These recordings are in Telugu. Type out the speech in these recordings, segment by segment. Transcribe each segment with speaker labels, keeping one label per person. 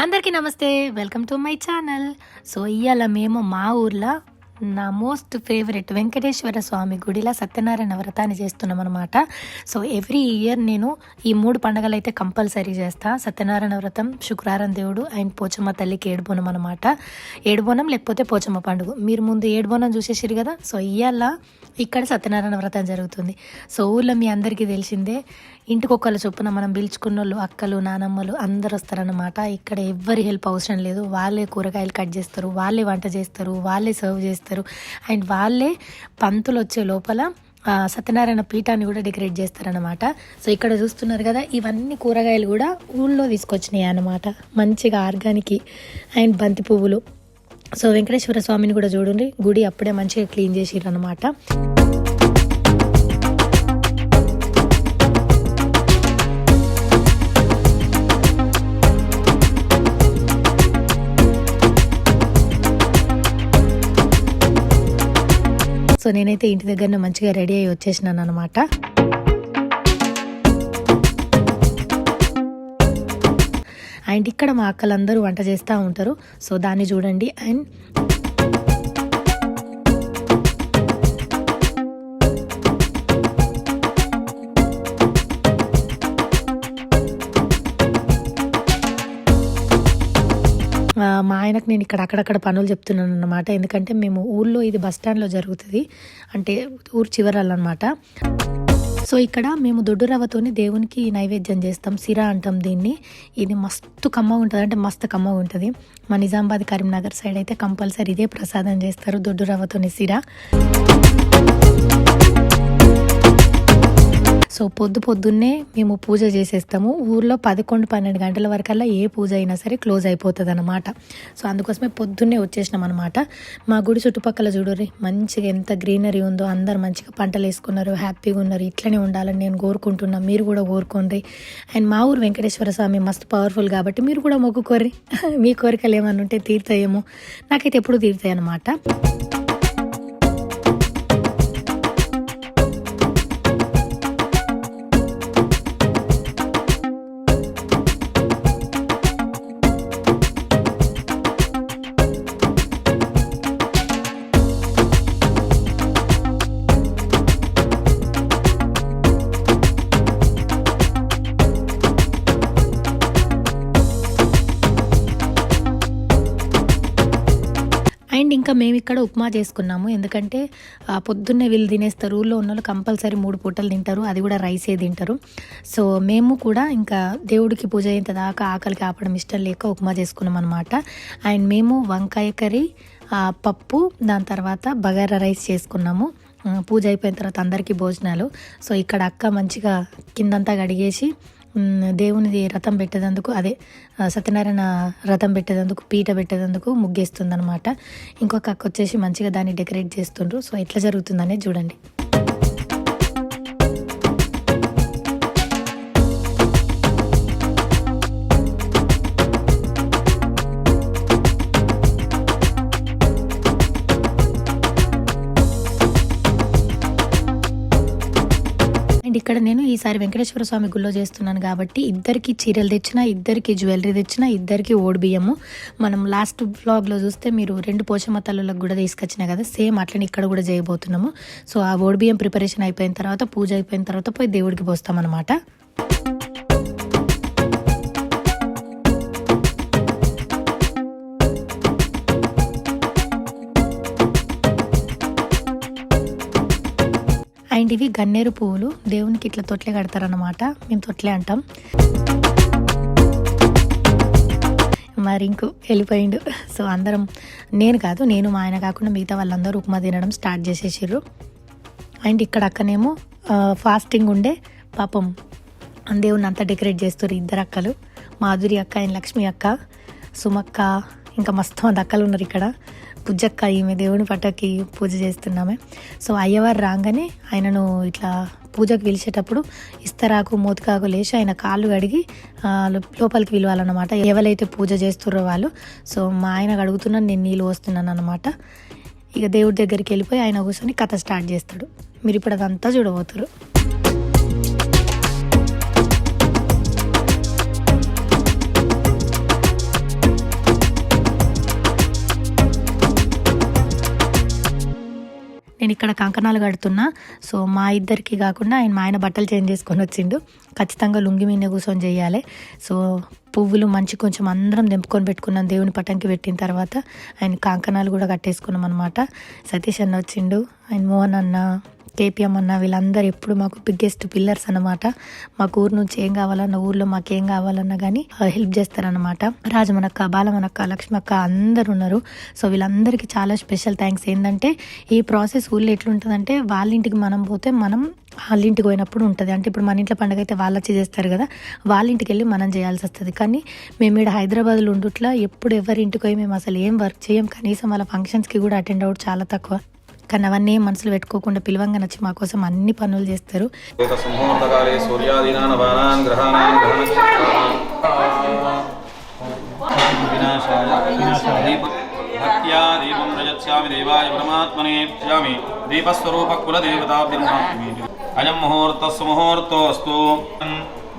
Speaker 1: అందరికీ నమస్తే, welcome to my channel. So ఇవాళ మేము మా ఊర్లో నా మోస్ట్ ఫేవరెట్ వెంకటేశ్వర స్వామి గుడిలో సత్యనారాయణ వ్రతాన్ని చేస్తున్నాం అనమాట. సో ఎవ్రీ ఇయర్ నేను ఈ 3 పండుగలు అయితే కంపల్సరీ చేస్తా. సత్యనారాయణ వ్రతం, శుక్రవారం దేవుడు అండ్ పోచమ్మ తల్లికి ఏడుబోనం అనమాట. ఏడుబోనం లేకపోతే పోచమ్మ పండుగ. మీరు ముందు ఏడుబోనం చూసేసారు కదా. సో ఇవాళ ఇక్కడ సత్యనారాయణ వ్రతం జరుగుతుంది. సో ఊళ్ళో మీ అందరికీ తెలిసిందే, ఇంటికొకళ్ళ చొప్పున మనం పిలుచుకున్న వాళ్ళు అక్కలు నానమ్మలు అందరు వస్తారనమాట. ఇక్కడ ఎవ్వరి హెల్ప్ అవసరం లేదు. వాళ్ళే కూరగాయలు కట్ చేస్తారు, వాళ్ళే వంట చేస్తారు, వాళ్ళే సర్వ్ చేస్తారు అండ్ వాళ్ళే పంతులు వచ్చే లోపల సత్యనారాయణ పీఠాన్ని కూడా డెకరేట్ చేస్తారనమాట. సో ఇక్కడ చూస్తున్నారు కదా, ఇవన్నీ కూరగాయలు కూడా ఊళ్ళో తీసుకొచ్చినాయి అనమాట. మంచిగా ఆర్గానిక్ అండ్ బంతి పువ్వులు. సో వెంకటేశ్వర స్వామిని కూడా చూడండి, గుడి అప్పుడే మంచిగా క్లీన్ చేసిర్రు అనమాట. సో నేనైతే ఇంటి దగ్గరనే మంచిగా రెడీ అయ్యి వచ్చేసినాను అనమాట. అండ్ ఇక్కడ మా అక్కలందరూ వంట చేస్తూ ఉంటారు. సో దాన్ని చూడండి. అండ్ మా ఆయనకు నేను ఇక్కడ అక్కడక్కడ పనులు చెప్తున్నాను అన్నమాట. ఎందుకంటే మేము ఊళ్ళో ఇది బస్ స్టాండ్లో జరుగుతుంది, అంటే ఊరు చివరలు అనమాట. సో ఇక్కడ మేము దొడ్డు రవ్వతోని దేవునికి నైవేద్యం చేస్తాం, సిరా అంటాం దీన్ని. ఇది మస్తు కమ్మగా ఉంటుంది, అంటే మస్తు కమ్మగా ఉంటుంది. మా నిజామాబాద్ కరీంనగర్ సైడ్ అయితే కంపల్సరీ ఇదే ప్రసాదం చేస్తారు, దొడ్డు రవ్వతోని సిరా. సో పొద్దున్నే మేము పూజ చేసేస్తాము. ఊర్లో 11-12 గంటల వరకల్లా ఏ పూజ అయినా సరే క్లోజ్ అయిపోతుంది అనమాట. సో అందుకోసమే పొద్దున్నే వచ్చేసినాం అనమాట. మా గుడి చుట్టుపక్కల చూడరు మంచిగా ఎంత గ్రీనరీ ఉందో, అందరు మంచిగా పంటలు వేసుకున్నారు, హ్యాపీగా ఉన్నారు. ఇట్లనే ఉండాలని నేను కోరుకుంటున్నాను, మీరు కూడా కోరుకోండి. అండ్ మా ఊరు వెంకటేశ్వర స్వామి మస్తు పవర్ఫుల్ కాబట్టి మీరు కూడా మొక్కుకోర్రి. మీ కోరికలు ఏమన్నా ఉంటే తీరుతాయేమో, నాకైతే ఎప్పుడు తీరుతాయి అనమాట. అండ్ ఇంకా మేము ఇక్కడ ఉప్మా చేసుకున్నాము, ఎందుకంటే పొద్దున్నే వీళ్ళు తినేస్తారు. ఊళ్ళో ఉన్న వాళ్ళు కంపల్సరీ 3 పూటలు తింటారు, అది కూడా రైసే తింటారు. సో మేము కూడా ఇంకా దేవుడికి పూజ అయ్యేంత దాకా ఆకలికి ఆపడం ఇష్టం లేక ఉప్మా చేసుకున్నాం అనమాట. అండ్ మేము వంకాయ కర్రీ, పప్పు, దాని తర్వాత బగారా రైస్ చేసుకున్నాము. పూజ అయిపోయిన తర్వాత అందరికీ భోజనాలు. సో ఇక్కడ అక్క మంచిగా కిందంతా కడిగేసి దేవునిది రథం పెట్టేందుకు, అదే సత్యనారాయణ రథం పెట్టేందుకు, పీట పెట్టేందుకు ముగ్గేస్తుంది అనమాట. ఇంకొక అక్క వచ్చేసి మంచిగా దాన్ని డెకరేట్ చేస్తుండ్రు. సో ఎట్లా జరుగుతుందనేది చూడండి. ఇక్కడ నేను ఈసారి వెంకటేశ్వర స్వామి గుళ్ళో చేస్తున్నాను కాబట్టి ఇద్దరికి చీరలు తెచ్చిన, ఇద్దరికి జ్యువెలరీ తెచ్చిన, ఇద్దరికి ఓడి బియ్యము. మనం లాస్ట్ వ్లాగ్లో చూస్తే మీరు 2 పోచమ్మ తల్లులకు కూడా తీసుకొచ్చినా కదా, సేమ్ అట్లనే ఇక్కడ కూడా చేయబోతున్నాము. సో ఆ ఓడి బియ్యం ప్రిపరేషన్ అయిపోయిన తర్వాత, పూజ అయిపోయిన తర్వాత పోయి దేవుడికి పోస్తామన్నమాట. అండ్ ఇవి గన్నేరు పువ్వులు, దేవునికి ఇట్లా తొట్లే కడతారనమాట. మేము తొట్లే అంటాం. మరి ఇంకో వెళ్ళిపోయిండు. సో అందరం, నేను మా ఆయన కాకుండా మిగతా వాళ్ళందరూ ఉప్మా తినడం స్టార్ట్ చేసేసారు. అండ్ ఇక్కడ అక్కనేమో ఫాస్టింగ్ ఉండే పాపం దేవుని అంతా డెకరేట్ చేస్తారు. 2 అక్కలు, మాధురి అక్క అండ్ లక్ష్మి అక్క, సుమక్క, ఇంకా మస్తు మంది అక్కలు ఉన్నారు ఇక్కడ. పుజ్జక్క, ఈమె దేవుని పట్టకి పూజ చేస్తున్నామే. సో అయ్యవారు రాగానే ఆయనను ఇట్లా పూజకు పిలిచేటప్పుడు ఇస్తరాకు మోతికాకు లేచి ఆయన కాళ్ళు కడిగి లోపలికి పిలవాలన్నమాట, ఎవరైతే పూజ చేస్తున్నారో వాళ్ళు. సో మా ఆయన అడుగుతున్నాను, నేను నీళ్ళు పోస్తున్నాను అనమాట. ఇక దేవుడి దగ్గరికి వెళ్ళిపోయి ఆయన కూర్చొని కథ స్టార్ట్ చేస్తాడు. మీరు ఇప్పుడు అదంతా చూడబోతున్నారు. నేను ఇక్కడ కంకణాలు కడుతున్నా. సో మా ఇద్దరికి కాకుండా మా ఆయన బట్టలు చేంజ్ చేసుకొని వచ్చిండు. ఖచ్చితంగా లుంగి మీనే కూర్చొని చేయాలి. సో పువ్వులు మంచి కొంచెం అందరం తెంపుకొని పెట్టుకున్నాం. దేవుని పటంకి పెట్టిన తర్వాత ఆయన కంకణాలు కూడా కట్టేసుకున్నాం అనమాట. సతీష్ అన్న వచ్చిండు, ఆయన మోహన్ అన్న, కేపీఎం అన్న, వీళ్ళందరూ ఎప్పుడు మాకు బిగ్గెస్ట్ పిల్లర్స్ అనమాట. మాకు ఊరు నుంచి ఏం కావాలన్నా, ఊర్లో మాకేం కావాలన్నా కానీ హెల్ప్ చేస్తారనమాట. రాజమనక్క, బాలమనక్క, లక్ష్మక్క అందరు ఉన్నారు. సో వీళ్ళందరికీ చాలా స్పెషల్ థ్యాంక్స్. ఏంటంటే ఈ ప్రాసెస్ ఊళ్ళో ఎట్లుంటుందంటే వాళ్ళ ఇంటికి మనం పోతే మనం వాళ్ళ ఇంటికి పోయినప్పుడు ఉంటుంది. అంటే ఇప్పుడు మన ఇంట్లో పండుగ అయితే వాళ్ళు వచ్చి చేస్తారు కదా, వాళ్ళ ఇంటికి వెళ్ళి మనం చేయాల్సి వస్తుంది. కానీ మేము ఇక్కడ హైదరాబాద్లో ఉండుట్లా ఎప్పుడు ఎవరి ఇంటికి పోయి మేము అసలు ఏం వర్క్ చేయం. కనీసం వాళ్ళ ఫంక్షన్స్కి కూడా అటెండ్ అవ్వడం చాలా తక్కువ. కానీ అవన్నీ మనసులో పెట్టుకోకుండా పిలవంగా నచ్చి మా కోసం అన్ని పనులు చేస్తారు.
Speaker 2: భక్త్యా దీపం ప్రయచ్చామి దేవాయ పరమాత్మనే ఇచ్చామి దీపస్వరూప కులదేవతాభ్యర్మామి అయం ముహూర్తస్సు ముహూర్తోస్తు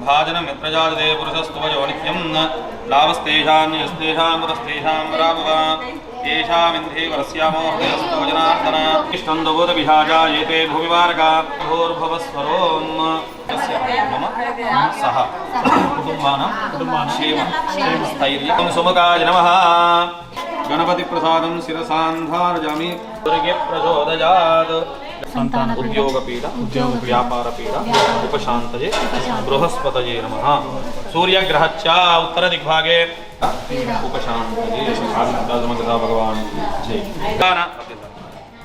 Speaker 2: భాజన మిత్రజాదే పురుషస్తు నిత్యం లాభస్తేషాన్యస్తేషాం పురస్తేషాం రాభవ ఏషామింధే వరస్యామో హృదయస్తో జనార్దన ఇష్టందబోధ విహాజా ఏతే భూమివారకా భూర్భవస్వరోం మమ సహ కుటుంబానాం క్షేమ స్థైర్యం సుముఖాయ నమః గణపతి ప్రసాదం శిరసాంధారయామి దుర్గే ప్రచోదయాత్ ఉద్యోగపీడ వ్యాపారపీడ ఉపశాంతయే బృహస్పతయే నమః సూర్యగ్రహశ్చ ఉత్తర దిగ్భాగే ఉపశాంతయే భగవాన్ జై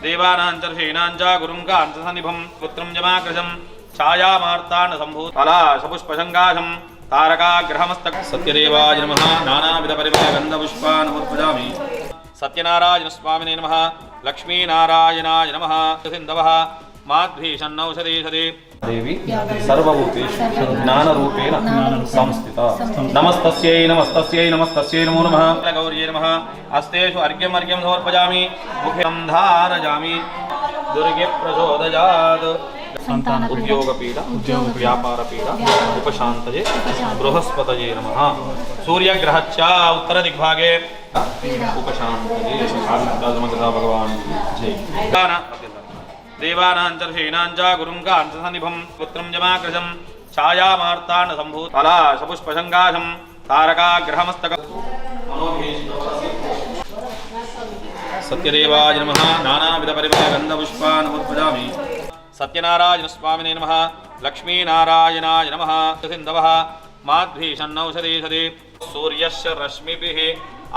Speaker 2: దేవానాం చ ఋషీణాం చ గురుం కాంతసన్నిభం పుత్రం జమాకృశం ఛాయామార్తాండ సంభూత పలాశపుష్పశంకాశం తారకాగ్రహమస్తక సత్యదేవాయ నమః నానావిధ పరిమళ గంధ పుష్పాన్ సమర్పయామి సత్యనారాయణ స్వామినే నమః లక్ష్మీనారాయణాయ నమః సింధవః మాద్భీషన్నౌషధీషధి దేవి సర్వభూతేషు జ్ఞానరూపేణ సంస్థిత నమస్తస్యై నమస్తస్యై నమస్తస్యై నమో నమః గౌర్యై నమః అస్తేషు అర్ఘ్యం అర్ఘ్యం సమర్పయామి ముఖ్యం ధారయామి దుర్గే ప్రచోదయాత్ ఉద్యోగపీడ వ్యాపారపీడ ఉపశాంతయే బృహస్పతయే నమః సూర్యగ్రహశ్చ ఉత్తర దిగ్భాగే ఉపశాంతయే భగవాన్ జై దేవానాం చ ఋషీణాం చ గురుం కాంతసన్నిభం పుత్రం జమాకృశం ఛాయామార్తాండ సంభూత పలాశపుష్పశంకాశం తారకాగ్రహమస్తక సత్యదేవాయ నమః నానావిధ పరిమళ గంధ పుష్పాన్ సమర్పయామి సత్యనారాయణ స్వామినే నమః లక్ష్మీనారాయణాయ నమః సింధవః మాద్భీషన్నౌషధీషధి సూర్యస్య రశ్మిభిః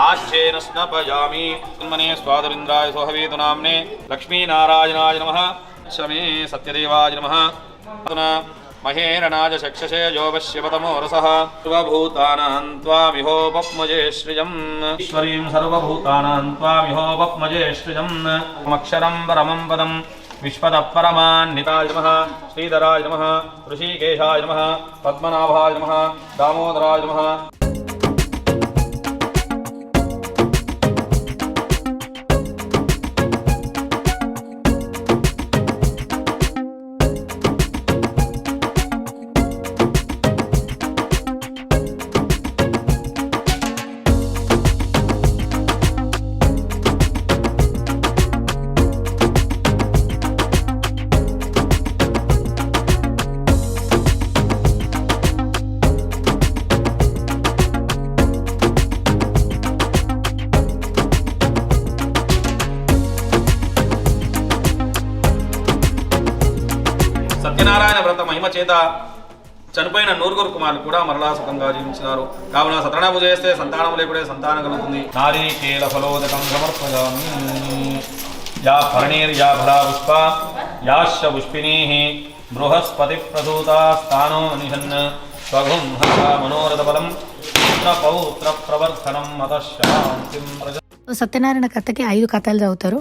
Speaker 2: ఆచ్ఛేన స్నపయామి మనే స్వాదురింద్రాయ సోహవేతు నామ్నే లక్ష్మీనారాయణాయ నమః శమే సత్యదేవాయ నమః మహేరణాయ చక్షసే యోగశ్యపతమో రసః సర్వభూతానాం త్వామిహోపప్మజే శ్రియం ఈశ్వరీం సర్వభూతానాం త్వామిహోపప్మజే శ్రియం అక్షరం పరమం పదం విశ్వతః పరమాన్నితాయ నమః శ్రీధరాయ నమః ఋషికేశాయ నమః పద్మనాభాయ నమః దామోదరాయ నమః సత్యనారాయణ వ్రత మహిమ చేత చనిపోయిన నూరుగురు కుమారులు కూడా మరలా సుఖంగా జీవించినారు. కావున సత్యనారాయణ పూజ చేస్తే సంతానం లేకుడే సంతానం కలుగుతుంది. నారీకేల ఫలోదకం సమర్పయామి యా ఫరణీర్యా ఫలా పుష్ప యాశ్చ పుష్పినీః బృహస్పతి ప్రసూతా స్థానో నిషన్ స్వగుం హస మనోరథ బలం పుత్ర పౌత్ర ప్రవర్ధనం మతశాంతిం ప్రజ.
Speaker 1: సత్యనారాయణ కథకి 5 కథలు చదువుతారు.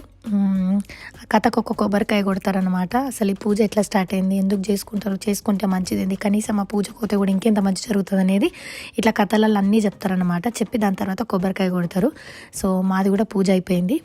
Speaker 1: కథకు ఒక కొబ్బరికాయ కొడతారనమాట. అసలు ఈ పూజ ఎట్లా స్టార్ట్ అయింది, ఎందుకు చేసుకుంటారు, చేసుకుంటే మంచిది, కనీసం ఆ పూజ పోతే కూడా ఇంకెంత మంచి జరుగుతుంది అనేది ఇట్లా కథలలో అన్నీ చెప్తారనమాట. చెప్పి దాని తర్వాత కొబ్బరికాయ కొడతారు. సో మాది కూడా పూజ అయిపోయింది.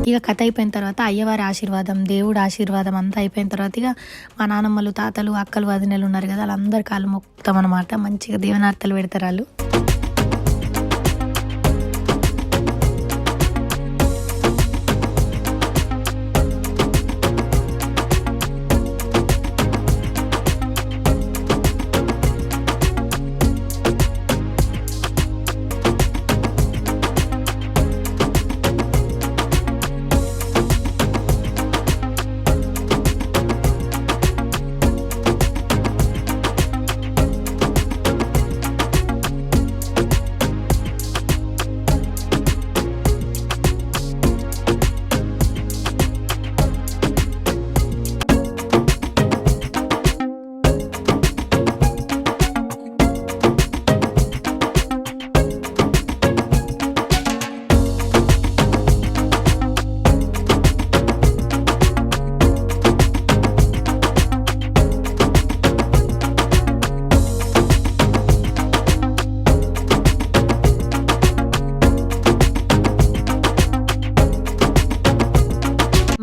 Speaker 1: ఇక కథ అయిపోయిన తర్వాత అయ్యవారి ఆశీర్వాదం, దేవుడు ఆశీర్వాదం అంతా అయిపోయిన తర్వాత ఇక మా నానమ్మలు, తాతలు, అక్కలు, వదినలు ఉన్నారు కదా, వాళ్ళందరి కాళ్ళు మొక్కుతాం అనమాట. మంచిగా దీవెనార్తలు పెడతారు వాళ్ళు.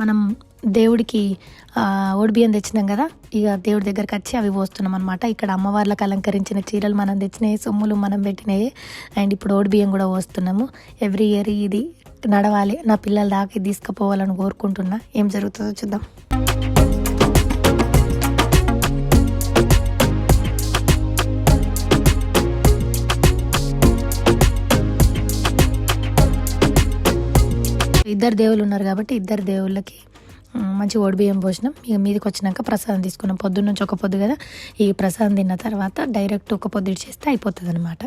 Speaker 1: మనం దేవుడికి ఓడిబియ్యం తెచ్చినాం కదా, ఇక దేవుడి దగ్గరికి వచ్చి అవి పోస్తున్నాం అనమాట. ఇక్కడ అమ్మవార్లకు అలంకరించిన చీరలు మనం తెచ్చినాయి, సొమ్ములు మనం పెట్టినాయి. అండ్ ఇప్పుడు ఓడిబియ్యం కూడా పోస్తున్నాము. ఎవ్రీ ఇయర్ ఇది నడవాలి, నా పిల్లల దాకా తీసుకుపోవాలని కోరుకుంటున్నా. ఏం జరుగుతుందో చూద్దాం. ఇద్దరు దేవుళ్ళు ఉన్నారు కాబట్టి ఇద్దరు దేవుళ్ళకి మంచి ఓడిబియ్యం పోసినాం. ఇక మీదకి వచ్చినాక ప్రసాదం తీసుకున్నాం. పొద్దున్న నుంచి ఒక పొద్దు కదా, ఈ ప్రసాదం తిన్న తర్వాత డైరెక్ట్ ఒక పొద్దు ఇచ్చేస్తే అయిపోతుంది అనమాట.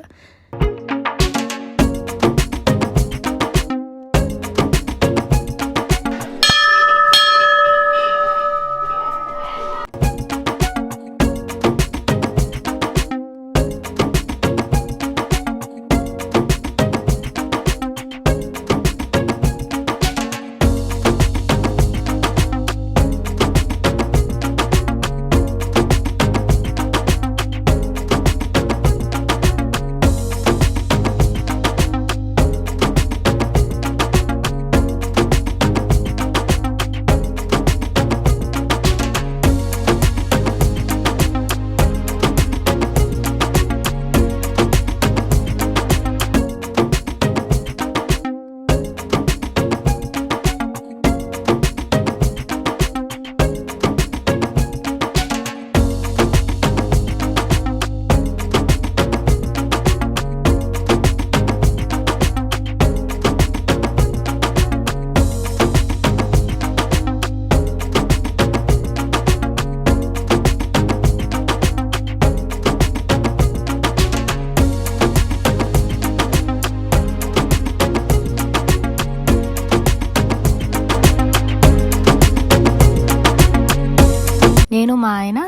Speaker 1: నేను మా ఆయన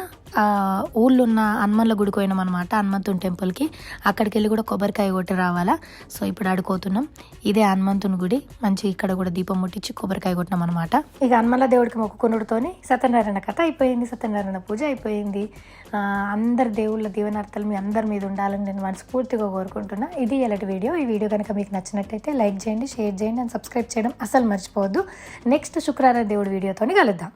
Speaker 1: ఊళ్ళో ఉన్న హనుమన్ల గుడికి పోయినాం అనమాట, హనుమంతుని టెంపుల్కి. అక్కడికి వెళ్ళి కూడా కొబ్బరికాయ కొట్టి రావాలా. సో ఇప్పుడు అడుకోతున్నాం. ఇదే హనుమంతుని గుడి. మంచి ఇక్కడ కూడా దీపం ముట్టించి కొబ్బరికాయ కొట్టినాం అనమాట. ఇక హనుమన్ల దేవుడికి మొక్కుకొనుడితోని సత్యనారాయణ కథ అయిపోయింది, సత్యనారాయణ పూజ అయిపోయింది. అందరు దేవుళ్ళ దీవెనార్తలు మీ అందరి మీద ఉండాలని నేను మనస్ఫూర్తిగా కోరుకుంటున్నా. ఇది ఇలాంటి వీడియో. ఈ వీడియో కనుక మీకు నచ్చినట్టయితే లైక్ చేయండి, షేర్ చేయండి అండ్ సబ్స్క్రైబ్ చేయడం అసలు మర్చిపోవద్దు. నెక్స్ట్ శుక్రవారం దేవుడి వీడియోతోని కలుద్దాం.